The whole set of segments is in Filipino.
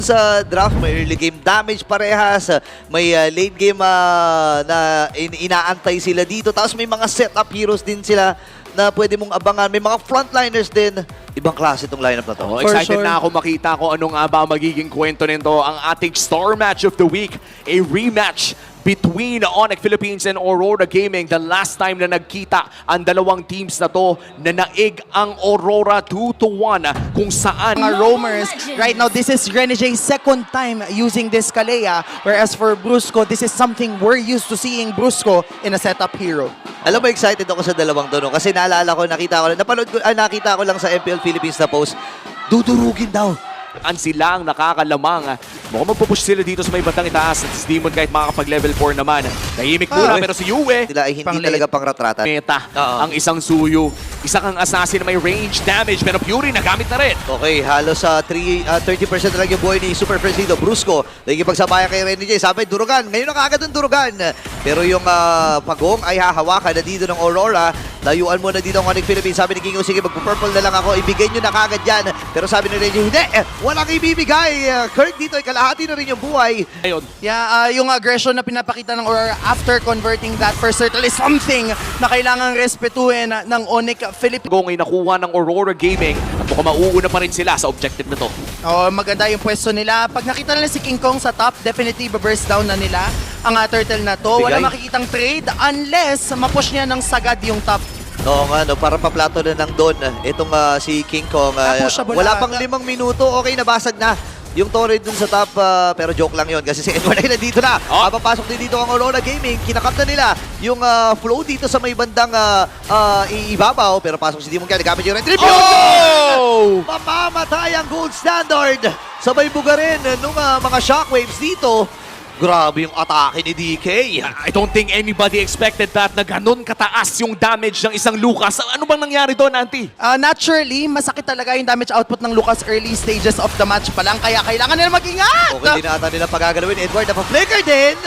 Sa draft, may early game damage parehas, may late game na inaantay sila dito. Tapos may mga setup heroes din sila na pwede mong abangan. May mga frontliners din. Ibang klase itong lineup na to. Oh, excited na ako makita kung ano nga ba magiging kwento nito. Ang ating star match of the week, a rematch between Onyx Philippines and Aurora Gaming. The last time na nagkita ang dalawang teams na to, na naig ang Aurora 2-1 kung saan Mga roamers, right now this is Renegay's second time using this Kalea, whereas for Brusco, this is something we're used to seeing Brusco in a setup hero. Alam mo, excited ako sa dalawang to, no? Kasi naalala ko, nakita ko lang sa MPL Philippines na post, dudurugin daw. sila ang nakakalamang. Mukhang magpupush sila dito sa may batang itaas. At si Demon kahit makakapag-level 4 naman. Tahimik muna pero si Yue. Sila ay hindi talaga pang-ratrata. Meta ang isang suyo. Isa kang assassin na may range damage pero Fury nagamit na rin. Okay, halos sa 30% na lang yung buhay ni Super Friends dito. Brusco, nagkipagsabayan kay Renegay. Sabi, Durugan. Ngayon na kaagad ang Durugan. Pero yung pagong ay hahawakan na dito ng Aurora. Layuan mo na dito ang Onyx Philippines. Sabi ni Kingo, sige, magpo-purple na lang ako. Ibigay nyo na kaagad yan. Pero sabi ni Renegay, hindi, walang ibibigay. Kirk dito ay kalahati na rin yung buhay. Ayun. Yeah, yung aggression na pinapakita ng Aurora after converting that first turtle is something na kailangang respetuhin ng Onyx Philippines. Kung ay nakuha ng Aurora Gaming at mukhang mauuna pa rin sila sa objective na to. Oh, maganda yung pwesto nila. Pag nakita nila si King Kong sa top, definitely burst down na nila ang turtle na to. Wala Bigay. makikitang trade unless mapush niya ng sagad yung top. Oo nga, no, para paplato na ng Don. Itong si King Kong. Pushable Wala na. pang 5 minuto. Okay, nabasag na yung torrent dun sa top. Pero joke lang yon kasi si Edward ay nandito na. Papasok din dito ang Aurora Gaming. Kinakap na nila yung flow dito sa may bandang ibabaw. Pero pasok si Demon Kaya. Nagamit yung retribution. Oh! Mamamatay ang gold standard. Sabay bugarin nung mga shockwaves dito. Grabe yung atake ni DK. I don't think anybody expected that na ganun kataas yung damage ng isang Lucas. Ano bang nangyari doon, Auntie? Naturally, masakit talaga yung damage output ng Lucas early stages of the match pa lang. Kaya kailangan nila mag-ingat! Okay, din ata nila pagagalawin. Edward, napa-flicker din.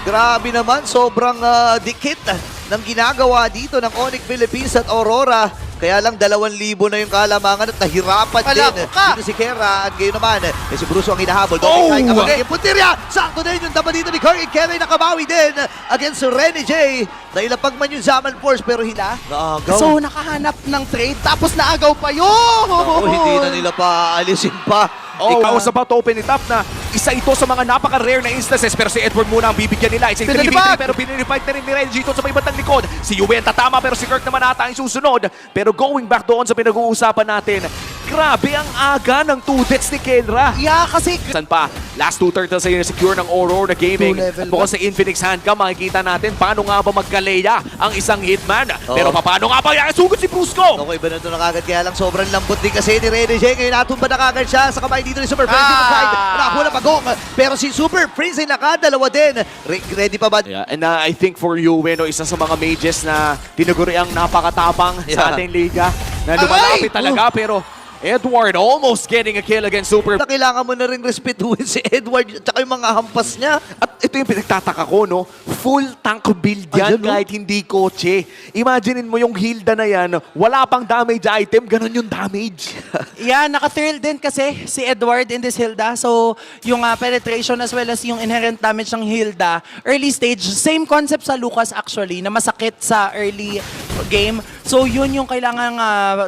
Grabe naman, sobrang dikit ng ginagawa dito ng Onyx Philippines at Aurora. Kaya lang 2,000 na yung kalamangan at nahirapan din dito si Kera. At ngayon naman, si Bruso ang hinahabol. Yung puntirya! Sakto din yung dapat dito ni Kirk. Kera ay nakabawi din against Renegay. Nailapag man yung Zaman Force pero hila. Naagaw. So, nakahanap ng trade, tapos naagaw pa yun! Hindi na nila paalisin pa. Ikaw sa about to open it up na isa ito sa mga napaka-rare na instances pero si Edward muna ang bibigyan nila. It's a 3v3 pero pinilifight na rin ni Renji dito sa may batang likod. Si Yuen tatama pero si Kirk naman ata ang susunod. Pero going back doon sa pinag-uusapan natin, grabe ang aga ng 2 deaths ni Kendra. Yeah, kasi... Saan pa? Last 2 turtles ay secure ng Aurora Gaming. At bukod sa Infinix Handcam, makikita natin paano nga ba mag-Galea ang isang hitman. Pero paano nga ba sugot si Brusco? Okay, ba na ito na kagad kaya lang sobrang lambot din kasi ni Renegay. Ngayon natumba na kagad siya sa kamay dito ni Super Prince. Nakakuha na pagong. Pero si Super Prince ay nakadalawa din. Ready pa ba? Yeah, and I think for you, isa sa mga mages na tinaguri ang napakatapang sa ating liga na lumalapit talaga pero Edward almost getting a kill against Super. Kailangan mo na rin respetuhin si Edward at saka yung mga hampas niya. At ito yung pinagtataka ko, no? Full tank build yan kahit hindi kotse. Imaginein mo yung Hilda na yan, wala pang damage item, ganun yung damage. Yeah, naka-thrill din kasi si Edward in this Hilda. So, yung penetration as well as yung inherent damage ng Hilda, early stage, same concept sa Lucas actually, na masakit sa early game. So, yun yung kailangan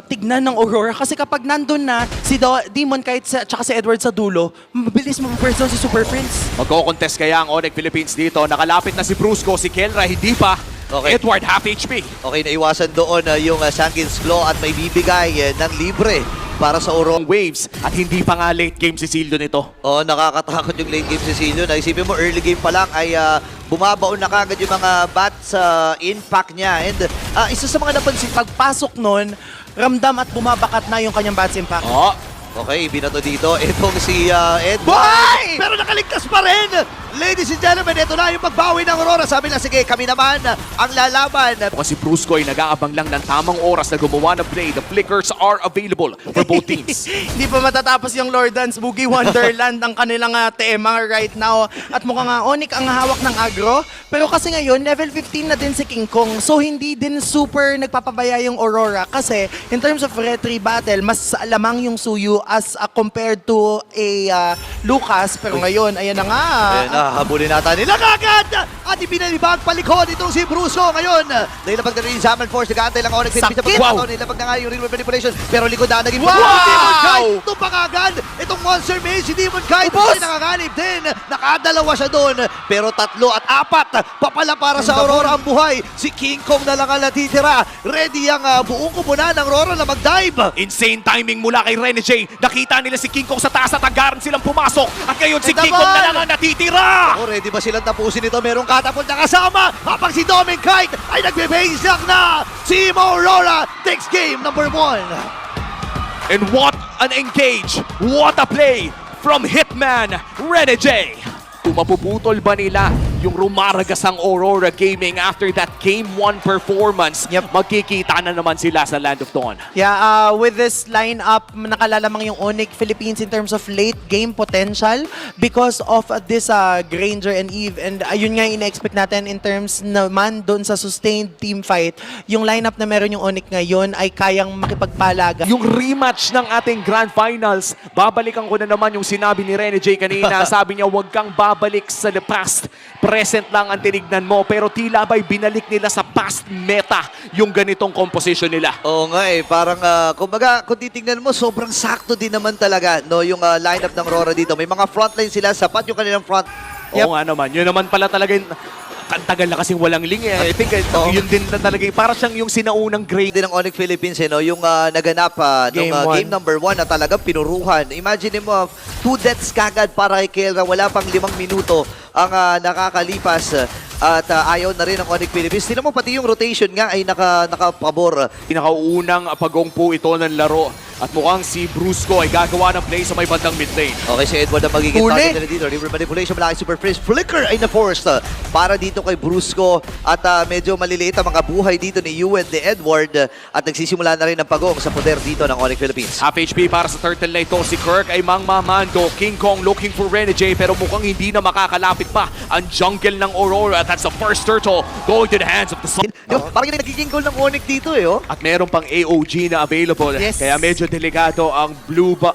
tignan ng Aurora. Kasi kapag nandun na si Demon kahit tsaka si Edward sa dulo, mabilis mag-person si Super Prince. Magko-contest kaya ang Onyx Philippines dito. Nakalapit na si Brusco, si Kelra, hindi pa. Okay. Edward, half HP. Okay, naiwasan doon yung Sanguine's Claw at may bibigay ng libre para sa Aurora. Waves at hindi pa nga late game si Sildo nito. Nakakatakot yung late game si Silio. Naisipin mo, early game pa lang ay bumabaon na kagad yung mga bats impact niya. And isa sa mga napansin, Pagpasok nun, ramdam at bumabakat na yung kanyang bats impact. okay, binato dito. Itong si Edward. Boy! Pero nakaligtas pa rin! Ladies and gentlemen, ito na yung pagbawi ng Aurora. Sabi na, sige, kami naman ang lalaban. Kasi Brusco ay nag-aabang lang ng tamang oras na gumawa ng play. The flickers are available for both teams. Hindi pa matatapos yung Lord Dance Boogie Wonderland ang kanilang tema right now. At mukhang Onyx ang hawak ng agro. Pero kasi ngayon, level 15 na din si King Kong. So hindi din super nagpapabaya yung Aurora. Kasi in terms of retry battle, mas lamang yung Suyu as compared to a Lucas. Pero ngayon, ayan na nga. Ayan na, habulin nata nila kagad! At ipinalibag palikod itong si Brusco ngayon. Nailapag na rin yung Zaman Force, nag-aantay lang Onyx. Sakit! Wow! Nailapag na nga yung Ring Manipulation, pero likod na naging Wow! Demon Kite! Tumpak agad! Itong Monster Mage, si Demon Kite, Ubos! ay nakakanib din. Nakadalawa siya doon, pero 3 at 4 papala para sa Aurora ang buhay. Si King Kong na lang ang natitira. Ready ang buong kupunan ng Aurora na mag-dive. Insane timing mula kay Rene J. Nakita nila si King Kong sa taas at agaran silang pumasok. At ngayon si Ay, King Kong naman! na lang ang natitira! Oh, ready ba silang tapusin ito? Merong catapult na kasama habang si Dominic Kite ay nagbe-base lock na. Team Aurora takes game number 1. And what an engage! What a play from Hitman Rene J. Kung mapuputol ba nila yung rumaragasang Aurora Gaming after that Game 1 performance, magkikita na naman sila sa Land of Dawn. Yeah, with this lineup, nakalalamang yung Onyx Philippines in terms of late game potential because of this Granger and Eve. And ayun nga ina-expect natin in terms naman doon sa sustained team fight. Yung lineup na meron yung Onyx ngayon ay kayang makipagpalaga. Yung rematch ng ating Grand Finals, babalikan ko na naman yung sinabi ni Rene J kanina. Sabi niya, huwag kang babalik sa the past. Present lang ang tinignan mo, pero tila ba'y binalik nila sa past meta yung ganitong composition nila. Oo nga eh, parang kumbaga kung titingnan mo, sobrang sakto din naman talaga no, yung lineup ng Aurora dito. May mga frontline sila, sapat yung kanilang front. Oo nga naman, yun naman pala talaga yung ang tagal na kasing walang ling eh. I think yun din na talaga yung para siyang yung sinaunang grade. Din ng Onyx Philippines eh, no? Yung naganap Game game number 1 na talagang pinuruhan. Imagine mo, 2 deaths kagad para kay Kelra, wala pang 5 minuto ang nakakalipas at ayaw na rin ng Onyx Philippines. Tingnan mo pati yung rotation nga ay nakapabor. Pinakaunang pagongpo ito ng laro at mukhang si Brusco ay gagawa ng play sa may bandang mid lane. Okay, si Edward ang magiging Uli! target nila dito. River Manipulation, malaki Super Freeze. Flicker ay na-forced para dito kay Brusco. At medyo maliliit ang mga buhay dito ni Ewan de Edward. At nagsisimula na rin ang pagong sa poder dito ng Onyx Philippines. Half HP para sa turtle na ito. Si Kirk ay mangmamando. King Kong looking for Rene J pero mukhang hindi na makakalapit pa ang jungle ng Aurora. At that's the first turtle going to the hands of the sun. Parang yung nagiging goal ng Onyx dito eh. Oh. At meron pang AOG na available. Yes. Kaya medyo delikado ang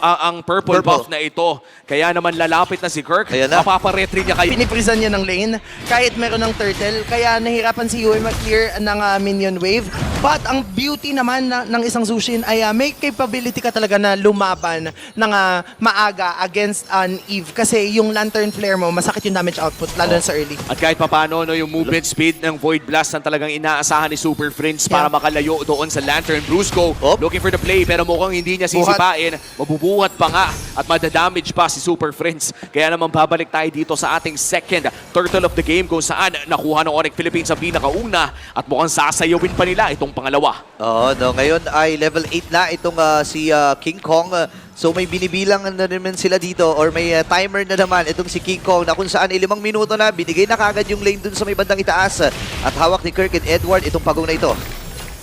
ang purple buff na ito. Kaya naman lalapit na si Kirk. Ayan na. Mapaparetry niya kayo. Piniprisan niya ng lane kahit meron ng turtle. Kaya nahirapan si Yue mag-clear ng minion wave. But ang beauty naman ng isang Zushin ay may capability ka talaga na lumaban ng maaga against an Eve. Kasi yung Lantern Flare mo, masakit yung damage output, lalo na sa early. At kahit papano, no, yung movement speed ng Void Blast ang talagang inaasahan ni Super Prince para makalayo doon sa Lantern. Brusco looking for the play pero mukhang hindi niya sisipain. Mabubuhat pa nga at madadamage pa si Super Prince. Kaya naman babalik tayo dito sa ating second turtle of the game kung saan nakuha ng Onyx Philippines ang pinakauna at mukhang sasayawin pa nila itong pangalawa. Oo, no, ngayon ay level 8 na itong si King Kong. So may binibilang na naman sila dito or may timer na naman itong si King Kong na kung saan 5 minuto na binigay na kagad yung lane dun sa may bandang itaas at hawak ni Kirk and Edward itong pagong na ito.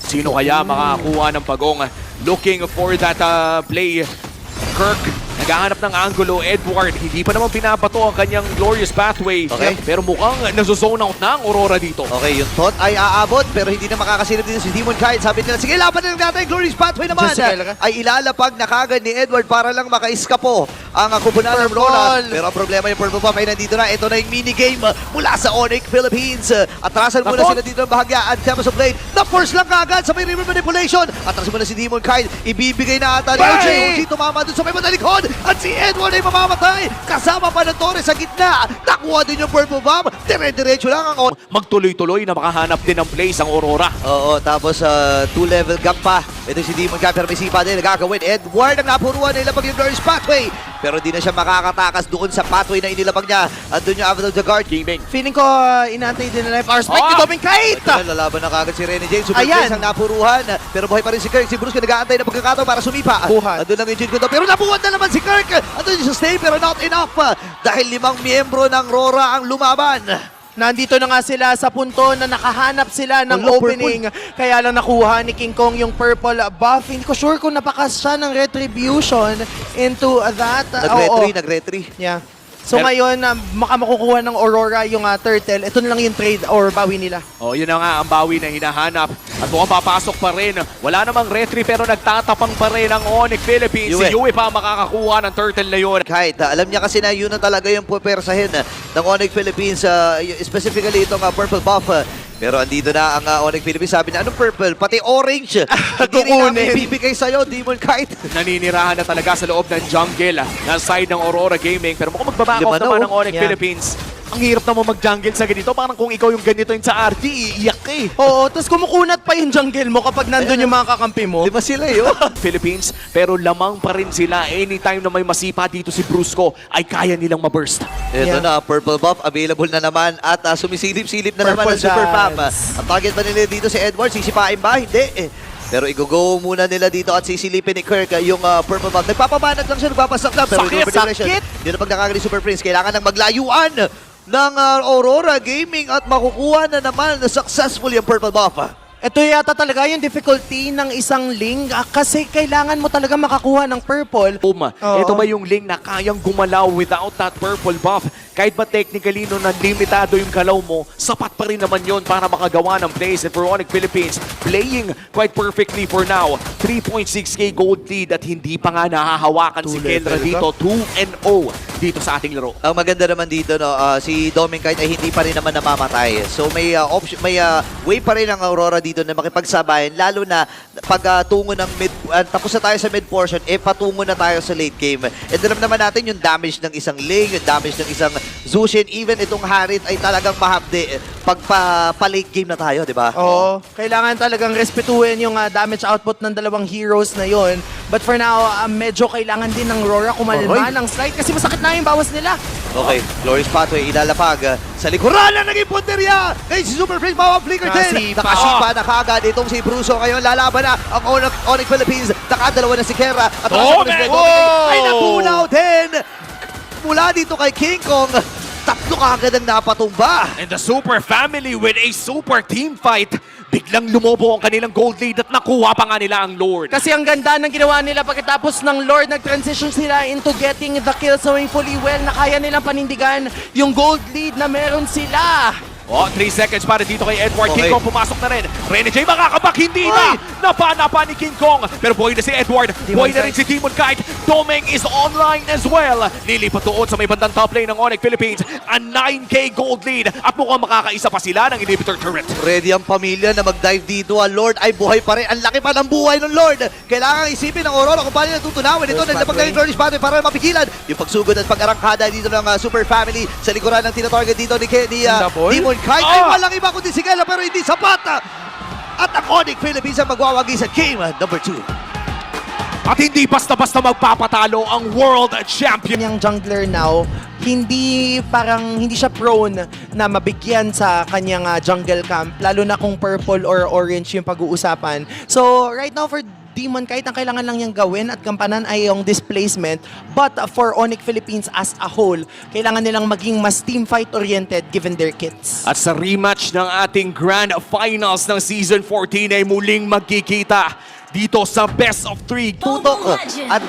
Sino kaya makakakuha ng pagong? Looking for that play. Kirk, naghahanap ng angulo. Edward, hindi pa naman pinabato ang kanyang glorious pathway. Okay. Pero mukhang nazozone out na ang Aurora dito. Okay, yung thought ay aabot pero hindi na makakasilip dito si Demon Kite. Sabi nila, sige, laban na natin. Glorious Pathway naman ay ilalapag na kagad ni Edward para lang makaiskapo ang kubunan ng Aurora. Pero ang problema yung Purple Buff ay nandito na. Ito na yung minigame mula sa Onyx Philippines. Atrasan muna sila dito ng bahagya at Tempest of Blade. Na-force lang kagad sa may River Manipulation. Atrasan muna si Demon Kite. Ibibigay na ata ni OG. OG tumama dun sa may matalikod. At si Edward ay mamamatay. Kasama pa ng Torres sa gitna. Nakuha din yung Purple Bomb. Dire-diretso lang ang Magtuloy-tuloy na makahanap din ng place ang Aurora. Oo, tapos 2-level gap pa. Ito si Demon Kite pero may sipa din. Nagagawin. Edward ang napuruan. Nilapag yung Glorious Pathway. pero di na siya makakatakas doon sa pathway na inilapag niya. Andun yung Avatar the Guard. Gaming. Feeling ko, inantay din nila yung power spike ni Doming Kite! Ito na, lalaban na kagad si Rene James. Super Ayan. Prince ang napuruhan. Pero buhay pa rin si Kirk. Si Bruce nag-aantay na pagkakataon para sumipa. Buhat. Andun ang engine ko to. Pero nabuhat na naman si Kirk. Andun yung stay pero not enough. Dahil 5 miyembro ng Rora ang lumaban. Nandito na nga sila sa punto na nakahanap sila ng Wala, opening. Kaya lang nakuha ni King Kong yung purple buff. Hindi ko sure kung napakas siya ng retribution into that. Nag-retry. Yeah. So Pero- ngayon, makukuha ng Aurora yung turtle. Ito na lang yung trade or bawi nila. Oh, yun na nga ang bawi na hinahanap. At mukhang papasok pa rin. Wala namang retry pero nagtatapang pa rin ang Onyx Philippines. Si Yue pa makakakuha ng turtle na yun. Kahit alam niya kasi na yun na talaga yung pupersahin ng Onyx Philippines, specifically itong purple buff. Pero andito na ang Onyx Philippines. Sabi na, anong purple? Pati orange. Hindi rin namin Kukunin. bibigay sa'yo, Demon Kite. Naninirahan na talaga sa loob ng jungle ng side ng Aurora Gaming. Pero mukhang magbaback off Lima na, naman oh. ng Onyx Yeah. Philippines. Ang hirap naman mag-jungle sa ganito. Parang kung ikaw yung ganito yung sa RT, iiyak ka eh. Oo, tapos kumukunat pa yung jungle mo kapag nandun yung mga kakampi mo. 5 sila yun. Philippines, pero lamang pa rin sila. Anytime na may masipa dito si Brusco, ay kaya nilang ma-burst. Ito Yeah. na, purple buff, available na naman at sumisilip-silip na naman Purple ang Super Pam. dance. Ang target ba nila dito si Edward? Sisipain ba? Hindi. Pero i-go muna nila dito at sisilipin ni Kirk yung purple buff. Nagpapabanat lang siya, nagpapasak lang. Pero Sakit, sakit! Hindi na pagkakagali Super Prince. Kailangan ng maglayuan ng Aurora Gaming at makukuha na naman na successful yung purple buff. Ito yata talaga yung difficulty ng isang Ling kasi kailangan mo talaga makakuha ng purple. Oo. Ito ba yung Ling na kayang gumalaw without that purple buff? Kahit ba technically no limitado yung galaw mo, sapat pa rin naman yon para makagawa ng plays. And for Onyx Philippines, playing quite perfectly for now. 3.6k gold lead at hindi pa nga nahahawakan si Kendra dito. 2-0 dito sa ating laro. Ang maganda naman dito, no, si Doming Kite ay hindi pa rin naman namamatay. So may option, may way pa rin ang Aurora dito na makipagsabayan, lalo na pag tungo ng mid, tapos na tayo sa mid portion, patungo na tayo sa late game. And alam naman natin yung damage ng isang Ling, yung damage ng isang Zushin, even itong Harit ay talagang mahapde pag pa-late game na tayo, di ba? Oo, kailangan talagang respetuhin yung damage output ng dalawang heroes na yon. But for now, medyo kailangan din ng Aurora kumalma ng slide kasi masakit na yung bawas nila. Okay, Glorious Pathway, ilalapag sa likuran na naging punteriya kay si Super Prince, bawang flicker din. Nakasipa na kaagad itong si Bruso. Ngayon lalaban na ang Onyx Philippines. Nakadalawa na si Kera. At ay natunaw din mula dito kay King Kong. Tatlo kaagad ang napatumba. And the Super Family with a super team fight. Biglang lumobo ang kanilang gold lead at nakuha pa nga nila ang Lord. Kasi ang ganda ng ginawa nila pagkatapos ng Lord, nag-transition sila into getting the kills knowing fully well na kaya nilang panindigan yung gold lead na meron sila. Oh, 3 seconds para dito kay Edward. Okay. King Kong pumasok na rin. Rene J makakabak, hindi na. Napa ni King Kong. Pero buhay na si Edward. Buhay na rin si Demon Kite. Doming is online as well. Lilipat doon sa may bandang top lane ng Onyx Philippines. A 9k gold lead. At mukhang makakaisa pa sila ng inhibitor turret. Ready ang pamilya na mag-dive dito. Ang Lord ay buhay pa rin. Ang laki pa ng buhay ng Lord. Kailangan isipin ng Aurora kung paano natutunawin ito. Naglapag na yung Glorious Pathway para mapigilan yung pagsugod at pag-arangkada dito ng Super Family sa likuran ng tinatarget dito ni Demon Kite. Ay walang iba kundi si Kela pero hindi sapat. At ang Onyx Philippines ang magwawagi sa game number 2. At hindi basta-basta magpapatalo ang World Champion. Yung jungler now, hindi siya prone na mabigyan sa kanyang jungle camp, lalo na kung purple or orange yung pag-uusapan. So right now for Demon Kite, ang kailangan lang niyang gawin at gampanan ay yung displacement. But for Onyx Philippines as a whole, kailangan nilang maging mas team fight oriented given their kits. At sa rematch ng ating Grand Finals ng Season 14 ay muling magkikita dito sa Best of 3. Tutok. At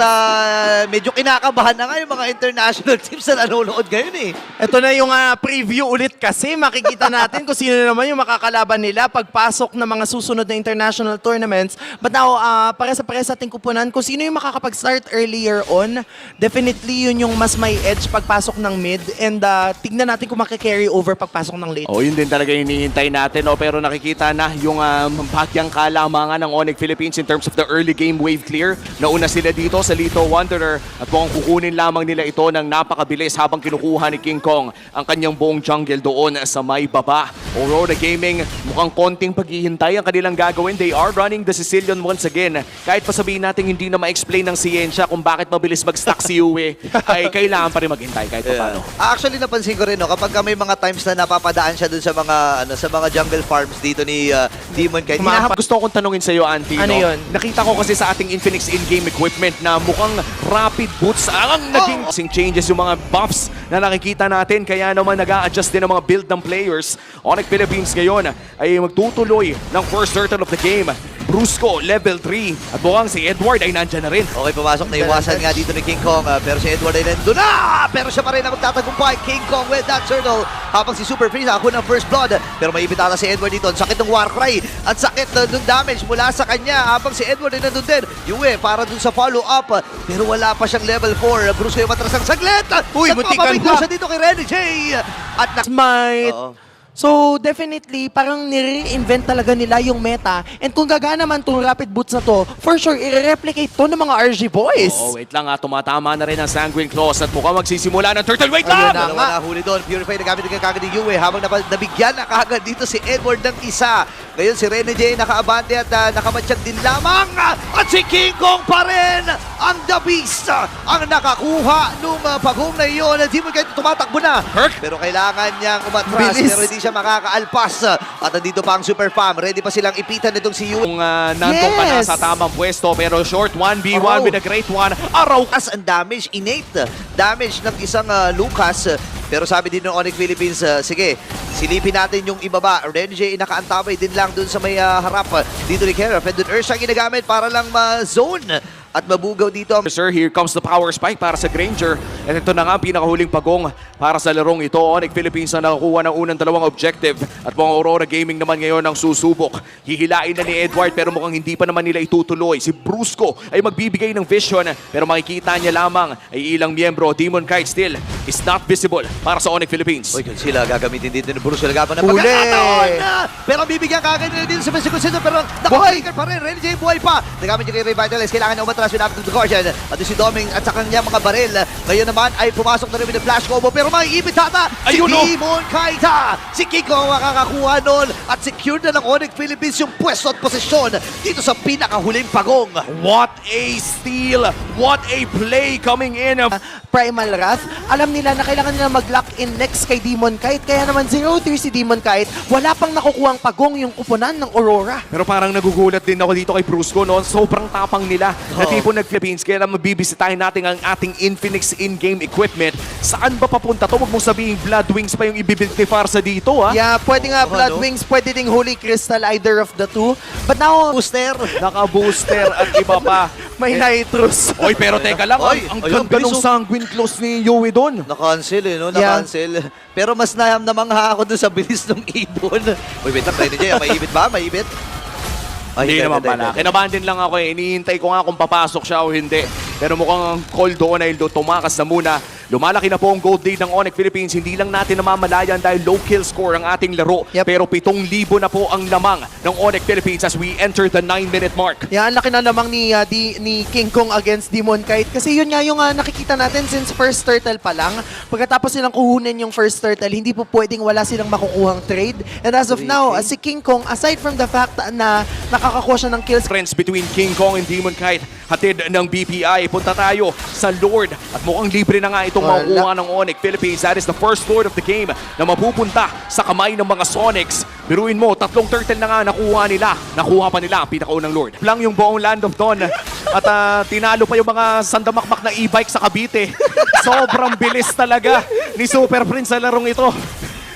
medyo kinakabahan na nga yung mga international teams na nanonood ngayon eh. Ito na yung preview ulit kasi makikita natin kung sino naman yung makakalaban nila pagpasok ng mga susunod na international tournaments. But now, para sa ating kupunan, kung sino yung makakapag-start earlier on, definitely yun yung mas may edge pagpasok ng mid and tignan natin kung makakarry over pagpasok ng late. Oh, yun din talaga hinihintay natin. Pero nakikita na yung bagyang kalamangan ng Onyx Philippines in terms of the early game wave clear. Nauna sila dito sa Lito Wanderer at mukhang kukunin lamang nila ito ng napakabilis habang kinukuha ni King Kong ang kanyang buong jungle doon sa may baba Aurora Gaming, mukhang konting paghihintay ang kanilang gagawin. They are running the Sicilian once again. Kahit pa sabihin natin hindi na ma-explain ng siyensya kung bakit mabilis mag-stack si Yue, ay kailangan pa rin maghintay kahit pa paano. Actually, napansin ko rin, no, kapag may mga times na napapadaan siya dun sa mga jungle farms dito ni Demon Kite. Gusto kong tanungin sa iyo, Auntie. Ano no? yun? Nakita ko kasi sa ating Infinix in-game equipment na mukhang rapid boots ang naging changes yung mga buffs na nakikita natin. Kaya naman nag-a-adjust din ang mga build ng players. Onyx Philippines ngayon ay magtutuloy ng first turtle of the game. Brusco, level 3. At mukhang si Edward ay nandyan na rin. Okay, pumasok na iwasan nga dito ni King Kong, pero si Edward ay nandun na! Pero siya pa rin ang magtatagumpay. King Kong with that turtle. Habang si Super Freeze ako ng first blood. Pero may ibitata si Edward dito. Ang sakit ng Warcry. Ang sakit ng damage mula sa kanya. Habang si Edward ay nandun din. Yue, para dun sa follow-up. Pero wala pa siyang level 4. Brusco yung matras ng saglit. Uy, muntikan pa. siya dito kay Renny J. At Smite. Oo. So, definitely, parang nire-invent talaga nila yung meta. And kung gagana man itong rapid boots na to, for sure, i-replicate to ng mga RG boys. Oo, wait lang tumatama na rin ang Sanguine Claws at mukhang magsisimula ng turtle. Wait Ayun lang! na. Wala huli doon. Purify na gamit ng kagad ni Yue habang nabigyan na kagad dito si Edward ng isa. Ngayon si Rene J nakaabante at nakamatsyag din lamang. At si King Kong pa rin ang The Beast ang nakakuha nung pag-home na iyon. Hindi mo kahit tumatakbo na. Kirk? Pero kailangan niyang umatras Bilis. pero hindi siya makakaalpas. At nandito pa ang Super Fam. Ready pa silang ipitan nitong si Yue. Kung nandun ka na Yes. sa tamang pwesto pero short 1v1 Oo. with a great one. Araw As ang damage, innate damage ng isang Lucas. Pero sabi din ng Onyx Philippines, sige, silipin natin yung ibaba. Renji nakaantabay din lang dun sa may harap dito ni Keraf. And dun Ursa ginagamit para lang ma-zone at mabugaw dito. Sir, here comes the power spike para sa Granger. At ito na nga ang pinakahuling pagong para sa larong ito. Onyx Philippines na nakakuha ng unang dalawang objective. At mga Aurora Gaming naman ngayon ang susubok. Hihilain na ni Edward pero mukhang hindi pa naman nila itutuloy. Si Brusco ay magbibigay ng vision pero makikita niya lamang ay ilang miyembro. Demon Kite still is not visible para sa Onyx Philippines. Uy, kung sila gagamitin dito ni Bruce Lagapa na Huli! pagkakataon na! Pero bibigyan kagad nila dito sa physical system pero nakapigan pa rin. Renji buhay pa. Nagamit yung kay Revitalize. Kailangan na umatras with After the Guardian. At si Doming at sa kanya mga baril. Ngayon naman ay pumasok na rin with the flash combo pero may ibitata si Ayun, no! Demon Kaita. Si Kiko ang makakakuha nun at secure na ng Onyx Philippines yung pwesto at posisyon dito sa pinakahuling pagong. What a steal! What a play coming in! Primal Wrath, alam nila na kailangan nila mag-lock in next kay Demon Kite. Kaya naman 0-3 si Demon Kite, wala pang nakukuhang pagong yung kupunan ng Aurora. Pero parang nagugulat din ako dito kay Brusco, no? Sobrang tapang nila na Oo. tipo nag-Philippines. Kaya naman mabibisitahin natin ang ating Infinix in-game equipment. Saan ba papunta to? Huwag mong sabihin Blood Wings pa yung ibibuild ni Farsa dito, ha? Yeah, pwede nga Blood no? Wings, pwede ding Holy Crystal, either of the two. But now, Booster. Naka-booster at iba pa. may Nitrous. Oy, pero teka lang, Oy, ang ayun, ganda bilis, ng oh. Sanguine Claws ni Yue doon. Na-cancel no? Yeah. Na-cancel. Pero mas namangha ako dun sa bilis ng ibon. Uy, wait lang, Renny J. May ibit ba? May ibit? Hindi naman pala. Kinabahan din lang ako eh. Inihintay ko nga kung papasok siya o hindi. Pero mukhang ang call doon ay tumakas na muna. Lumalaki na po ang gold lead ng Onyx Philippines. Hindi lang natin namamalayan dahil low kill score ang ating laro. Yep. Pero 7,000 na po ang lamang ng Onyx Philippines as we enter the 9-minute mark. Yeah, ang laki na namang ni King Kong against Demon Kite. Kasi yun nga yung nakikita natin since first turtle pa lang. Pagkatapos silang kuhunin yung first turtle, hindi po pwedeng wala silang makukuhang trade. And as of now, si King Kong, aside from the fact na nakakakuha siya ng kills, Friends between King Kong and Demon Kite, hatid ng BPI. Punta tayo sa Lord. At mukhang libre na nga itong Wala. makukuha ng Onyx Philippines. That is the first Lord of the game na mapupunta sa kamay ng mga Sonics. Biruin mo, 3 turtle na nga nakuha nila. Nakuha pa nila ang pinakaunang Lord. Lang yung buong Land of Dawn. At tinalo pa yung mga sandamakmak na e-bike sa Cavite. Sobrang bilis talaga ni Super Prince sa larong ito.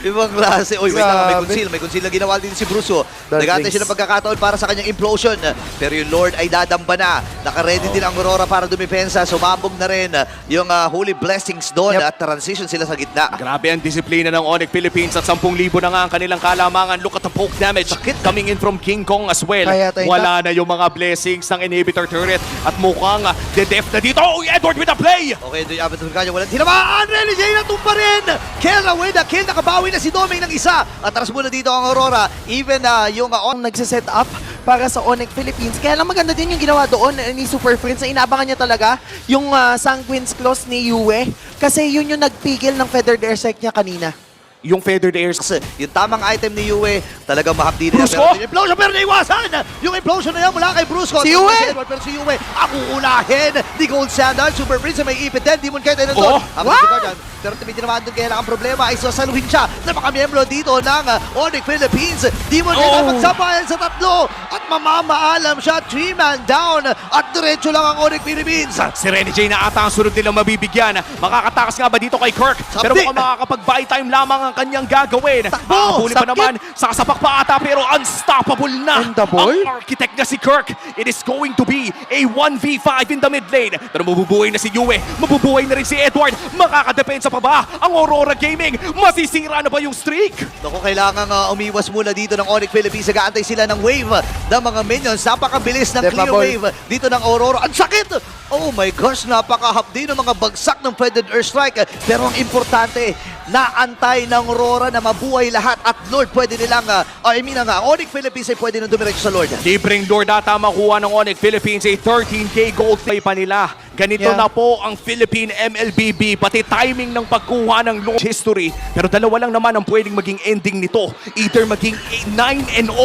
Ibang klase. Uy, wait lang, may Grabe. conceal. May conceal na ginawa din si Bruso. Dark Nagantay Wings. siya ng pagkakataon para sa kanyang implosion. Pero yung Lord ay dadamba na. Naka-ready din ang Aurora para dumipensa. Sumabog na rin yung Holy Blessings doon Yep. at transition sila sa gitna. Grabe ang disiplina ng Onyx Philippines at 10,000 na nga ang kanilang kalamangan. Look at the poke damage coming in from King Kong as well. Kaya tayo Wala na yung mga blessings ng inhibitor turret at mukhang de-def na dito. Oh, Edward with a play! Okay, doon yung apat ng kanya. Walang tinamaan. Renny J na tumpa rin. Kill away the kill. Nakabawi na si Doming ng isa. Atras muna dito ang Aurora. Even yung ang nagsiset up para sa Onyx Philippines. Kaya lang maganda din yung ginawa doon ni Super Prince na inabangan niya talaga yung Sanguine's Claws ni Yue. Kasi yun yung nagpigil ng Feathered Airstrike niya kanina. yung Feathered Airs. Yung tamang item ni Yue, talagang mahapdi nila. Brusco? Pero yung implosion, pero naiwasan! Yung implosion na yan mula kay Brusco. Si Yue! Pero si Yue, ang uunahin ni Gold Standard. Super Prince may ipit din. Demon Knight ay nandun. Oh! Habang si Guardian, pero hindi naman doon kaya ang problema ay sasaluhin siya ng mga miyembro dito ng Onyx Philippines. Demon Knight ang magsabayan sa tatlo at mamamaalam siya. 3-man down at diretso lang ang Onyx Philippines. Si Renny J na ata ang sunod nilang mabibigyan. Makakatakas nga ba dito kay Kirk? Pero Sabdi! mukhang makakapag-buy time lamang ang kanyang gagawin. Takbo! Makakahuli pa Sakit! naman. Sasapak pa ata pero unstoppable na. Unstoppable? Ang architect na si Kirk. It is going to be a 1v5 in the mid lane. Pero mabubuhay na si Yue. Mabubuhay na rin si Edward. Makakadepensa pa ba ang Aurora Gaming? Masisira na ba yung streak? Naku, kailangan umiwas muna dito ng Onyx Philippines. Nag-aantay sila ng wave ng mga minions. Napakabilis ng clear Defable. wave dito ng Aurora. Ang sakit! Oh my gosh, napakahapdi ng mga bagsak ng Feathered Airstrike. Pero ang importante, naantay ng Aurora na mabuhay lahat at Lord pwede nilang, Onyx Philippines ay pwede nang dumiretso sa Lord. Libreng Lord ata makuha ng Onyx Philippines ay 13k gold pay pa nila. Ganito Yeah. na po ang Philippine MLBB, pati timing ng pagkuha ng Lord history. Pero dalawa lang naman ang pwedeng maging ending nito. Either maging 9-0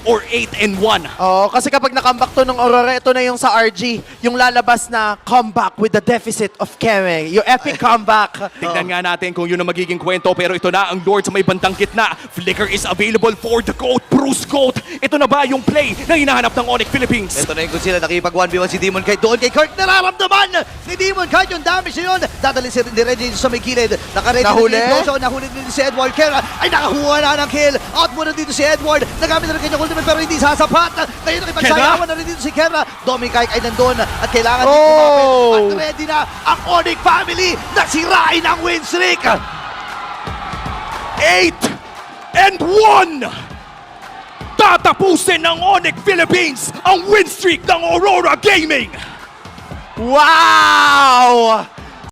or 8-1. Oo, kasi kapag nakambak to ng Aurora, ito na yung sa RG, yung lalabas na comeback with the deficit of Keme. Yung epic comeback. Tignan nga natin kung yun ang magiging kwento. Pero ito na ang Lord sa may bandang gitna. Flicker is available for the GOAT, Bruce GOAT. Ito na ba yung play na hinahanap ng Onyx Philippines? Ito na yung kung sila nakipag 1v1 si Demon Knight doon kay Kirk. Nararamdaman ni Demon Knight yung damage na yun. Dadalhin si Reggie sa may kilid. Nakaready Nahuli? na si nahuli din si Edward Kera. Ay nakakuha na ng kill. Out muna dito si Edward. Nagamit na rin kanyang ultimate pero hindi sasapat. Ngayon nakipagsayawan na rin dito si Kera. Dominic ay nandun at kailangan din kumapit. At ready na ang Onyx family na sirain ang win streak. 8-1! Tatapusin ng Onyx Philippines ang win streak ng Aurora Gaming! Wow!